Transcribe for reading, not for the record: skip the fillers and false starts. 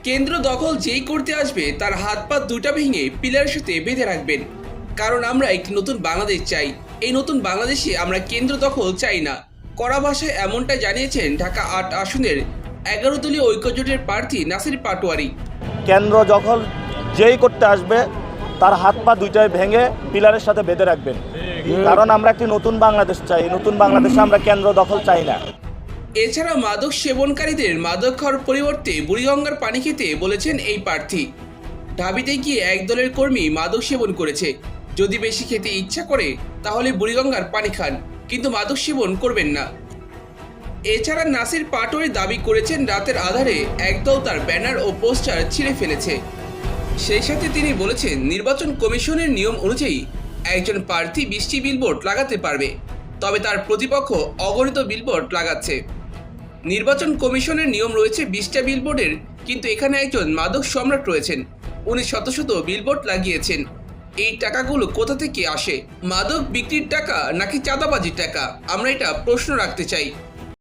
কেন্দ্র দখল যেই করতে আসবে তার হাত পা দুটা ভেঙে পিলারের সাথে বেঁধে রাখবেন, কারণ আমরা একটি নতুন বাংলাদেশ চাই। এই নতুন বাংলাদেশে আমরা কেন্দ্র দখল চাই না। কড়া ভাষায় এমনটা জানিয়েছেন ঢাকা ৮ আসনের ১১ দলীয় ঐক্যজোটের প্রার্থী নাসির পাটোয়ারি। কেন্দ্র দখল যেই করতে আসবে তার হাত পা দুইটাই ভেঙে পিলারের সাথে বেঁধে রাখবেন, কারণ আমরা একটি নতুন বাংলাদেশ চাই। নতুন বাংলাদেশে আমরা কেন্দ্র দখল চাই না। এছাড়া মাদক সেবনকারীদের মাদক খাওয়ার পরিবর্তে বুড়িগঙ্গার পানি খেতে বলেছেন এই প্রার্থী। ঢাবিতে গিয়ে এক দলের কর্মী মাদক সেবন করেছে। যদি বেশি খেতে ইচ্ছা করে তাহলে বুড়িগঙ্গার পানি খান, কিন্তু মাদক সেবন করবেন না। এছাড়া নাসির পাটোয়ারি দাবি করেছেন রাতের আধারে একদল তার ব্যানার ও পোস্টার ছিঁড়ে ফেলেছে। সেই সাথে তিনি বলেছেন নির্বাচন কমিশনের নিয়ম অনুযায়ী একজন প্রার্থী 20টি বিলবোর্ড লাগাতে পারবে, তবে তার প্রতিপক্ষ অগণিত বিলবোর্ড লাগাচ্ছে। নির্বাচন কমিশনের নিয়ম রয়েছে 20টা বিলবোর্ডের, কিন্তু এখানে একজন মাদক সম্রাট রয়েছেন। উনি শত শত বিলবোর্ড লাগিয়েছেন। এই টাকাগুলো কোথা থেকে আসে? মাদক বিক্রির টাকা নাকি চাঁদাবাজির টাকা? আমরা এটা প্রশ্ন রাখতে চাই।